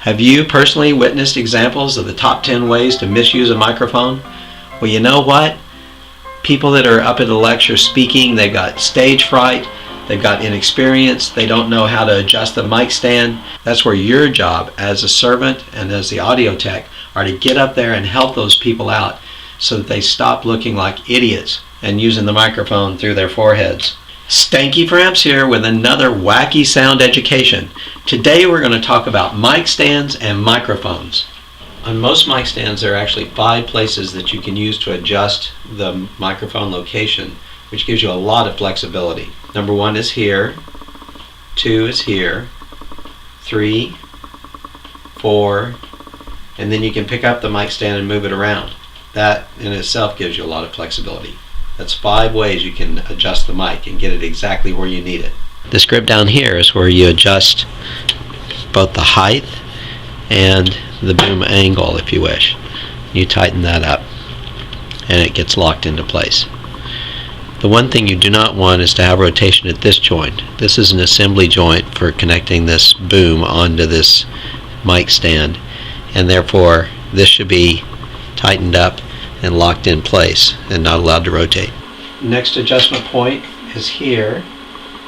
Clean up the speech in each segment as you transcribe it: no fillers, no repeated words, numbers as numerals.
Have you personally witnessed examples of the top 10 ways to misuse a microphone? Well, you know what? People that are up at a lecture speaking, they've got stage fright, they've got inexperience, they don't know how to adjust the mic stand. That's where your job as a servant and as the audio tech are to get up there and help those people out so that they stop looking like idiots and using the microphone through their foreheads. Stanky Framps here with another wacky sound education. Today we're going to talk about mic stands and microphones. On most mic stands there are actually 5 places that you can use to adjust the microphone location, which gives you a lot of flexibility. Number 1 is here, 2 is here, 3, 4, and then you can pick up the mic stand and move it around. That in itself gives you a lot of flexibility. That's 5 ways you can adjust the mic and get it exactly where you need it. This grip down here is where you adjust both the height and the boom angle if you wish. You tighten that up and it gets locked into place. The one thing you do not want is to have rotation at this joint. This is an assembly joint for connecting this boom onto this mic stand, and therefore this should be tightened up and locked in place and not allowed to rotate. Next adjustment point is here.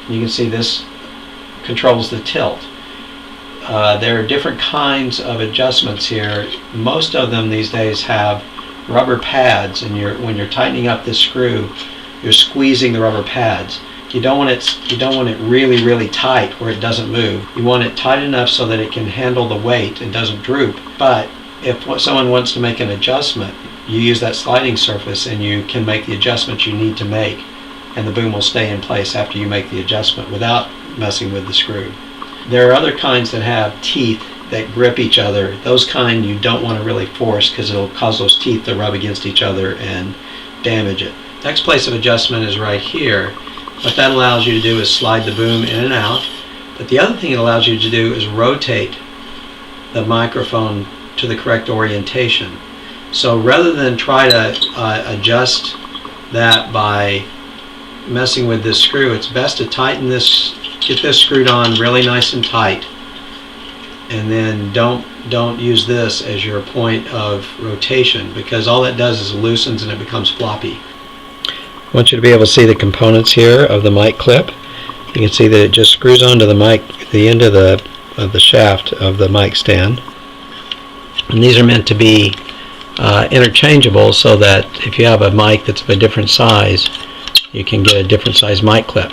You can see this controls the tilt. There are different kinds of adjustments here. Most of them these days have rubber pads, and when you're tightening up this screw, you're squeezing the rubber pads. You don't want it really tight where it doesn't move. You want it tight enough so that it can handle the weight and doesn't droop. But if someone wants to make an adjustment, you use that sliding surface and you can make the adjustments you need to make, and the boom will stay in place after you make the adjustment without messing with the screw. There are other kinds that have teeth that grip each other. Those kind you don't want to really force because it'll cause those teeth to rub against each other and damage it. Next place of adjustment is right here. What that allows you to do is slide the boom in and out, but the other thing it allows you to do is rotate the microphone to the correct orientation. So rather than try to adjust that by messing with this screw, it's best to tighten this, get this screwed on really nice and tight, and then don't use this as your point of rotation, because all it does is loosens and it becomes floppy. I want you to be able to see the components here of the mic clip. You can see that it just screws onto the mic, the end of the shaft of the mic stand. And these are meant to be interchangeable so that if you have a mic that's of a different size, you can get a different size mic clip.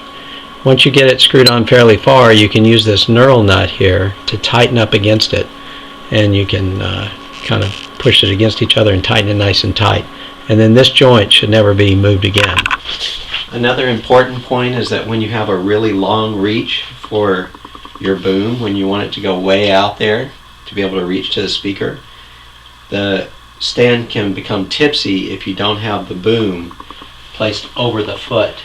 Once you get it screwed on fairly far, you can use this knurl nut here to tighten up against it, and you can kind of push it against each other and tighten it nice and tight. And then this joint should never be moved again. Another important point is that when you have a really long reach for your boom, when you want it to go way out there to be able to reach to the speaker, the stand can become tipsy if you don't have the boom placed over the foot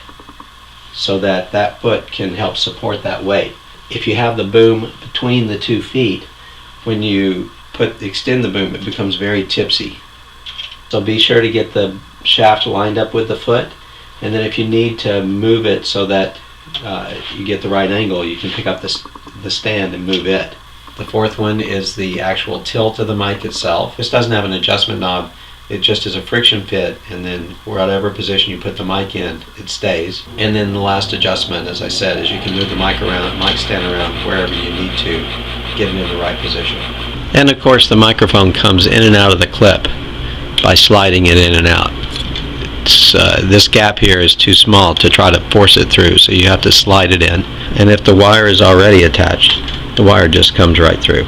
so that that foot can help support that weight. If you have the boom between the 2 feet, when you extend the boom, it becomes very tipsy. So be sure to get the shaft lined up with the foot, and then if you need to move it so that you get the right angle, you can pick up the stand and move it. The 4th one is the actual tilt of the mic itself. This doesn't have an adjustment knob. It just is a friction fit, and then whatever position you put the mic in, it stays. And then the last adjustment, as I said, is you can move the mic stand around wherever you need to get it in the right position. And of course the microphone comes in and out of the clip by sliding it in and out. This gap here is too small to try to force it through, so you have to slide it in. And if the wire is already attached, the wire just comes right through.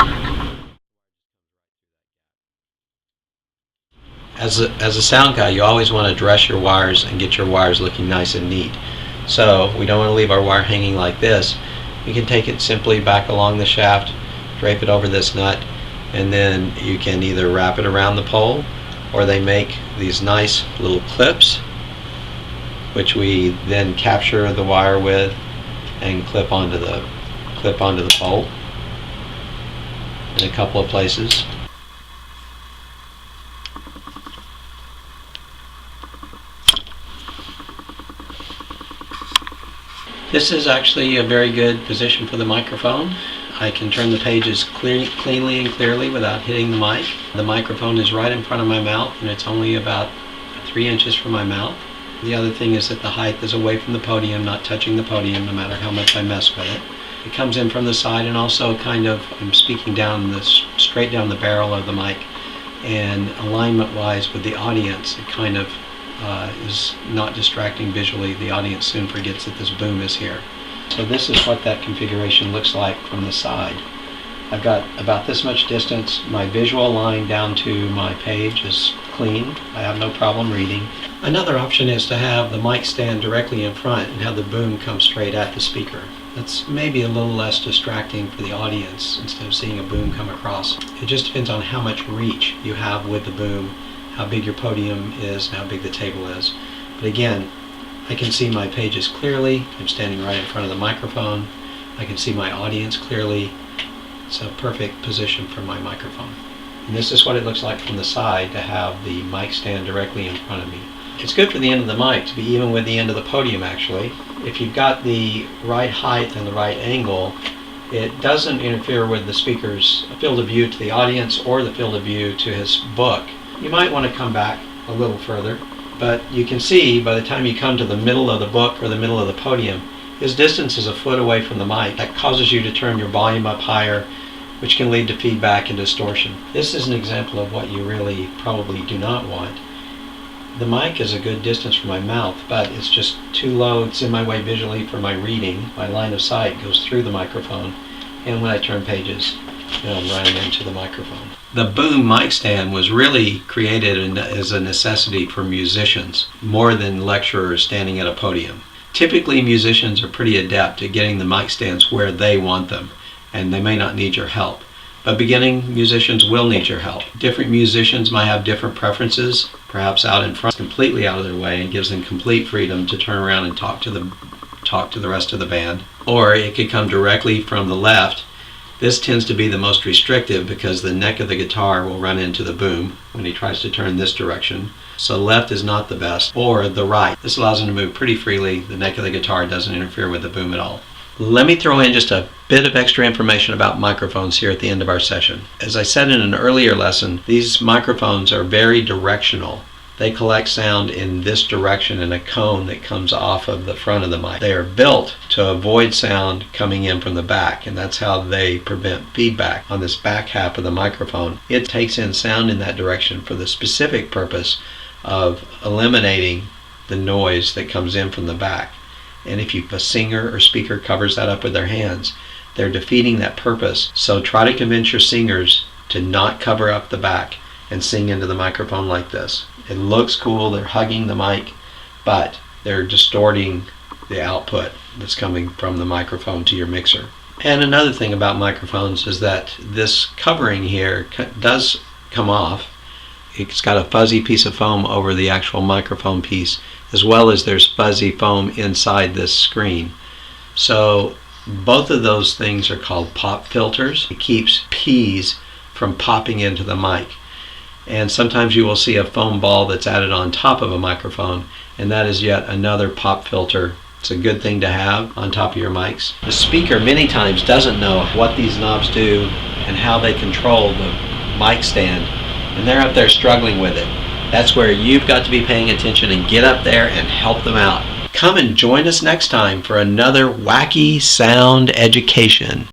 As a sound guy, you always want to dress your wires and get your wires looking nice and neat. So we don't want to leave our wire hanging like this. You can take it simply back along the shaft, drape it over this nut, and then you can either wrap it around the pole, or they make these nice little clips which we then capture the wire with and clip onto the pole in a couple of places. This is actually a very good position for the microphone. I can turn the pages cleanly and clearly without hitting the mic. The microphone is right in front of my mouth, and it's only about 3 inches from my mouth. The other thing is that the height is away from the podium, not touching the podium, no matter how much I mess with it. It comes in from the side, and also kind of, I'm speaking straight down the barrel of the mic, and alignment-wise with the audience, it kind of is not distracting visually. The audience soon forgets that this boom is here. So this is what that configuration looks like from the side. I've got about this much distance. My visual line down to my page is clean. I have no problem reading. Another option is to have the mic stand directly in front and have the boom come straight at the speaker. That's maybe a little less distracting for the audience instead of seeing a boom come across. It just depends on how much reach you have with the boom, how big your podium is, and how big the table is. But again, I can see my pages clearly. I'm standing right in front of the microphone. I can see my audience clearly. It's a perfect position for my microphone. And this is what it looks like from the side to have the mic stand directly in front of me. It's good for the end of the mic to be even with the end of the podium, actually. If you've got the right height and the right angle, it doesn't interfere with the speaker's field of view to the audience or the field of view to his book. You might want to come back a little further, but you can see by the time you come to the middle of the book or the middle of the podium, his distance is a foot away from the mic. That causes you to turn your volume up higher, which can lead to feedback and distortion. This is an example of what you really probably do not want. The mic is a good distance from my mouth, but it's just too low. It's in my way visually for my reading. My line of sight goes through the microphone, and when I turn pages, I'm running into the microphone. The boom mic stand was really created as a necessity for musicians, more than lecturers standing at a podium. Typically, musicians are pretty adept at getting the mic stands where they want them, and they may not need your help. But beginning musicians will need your help. Different musicians might have different preferences. Perhaps out in front, completely out of their way, and gives them complete freedom to turn around and talk to the rest of the band. Or it could come directly from the left. This tends to be the most restrictive because the neck of the guitar will run into the boom when he tries to turn this direction. So left is not the best. Or the right. This allows him to move pretty freely. The neck of the guitar doesn't interfere with the boom at all. Let me throw in just a bit of extra information about microphones here at the end of our session. As I said in an earlier lesson, these microphones are very directional. They collect sound in this direction in a cone that comes off of the front of the mic. They are built to avoid sound coming in from the back, and that's how they prevent feedback on this back half of the microphone. It takes in sound in that direction for the specific purpose of eliminating the noise that comes in from the back. And if a singer or speaker covers that up with their hands, they're defeating that purpose. So try to convince your singers to not cover up the back and sing into the microphone like this. It looks cool, they're hugging the mic, but they're distorting the output that's coming from the microphone to your mixer. And another thing about microphones is that this covering here does come off. It's got a fuzzy piece of foam over the actual microphone piece, as well as there's fuzzy foam inside this screen. So both of those things are called pop filters. It keeps P's from popping into the mic. And sometimes you will see a foam ball that's added on top of a microphone, and that is yet another pop filter. It's a good thing to have on top of your mics. The speaker many times doesn't know what these knobs do and how they control the mic stand, and they're up there struggling with it. That's where you've got to be paying attention and get up there and help them out. Come and join us next time for another wacky sound education.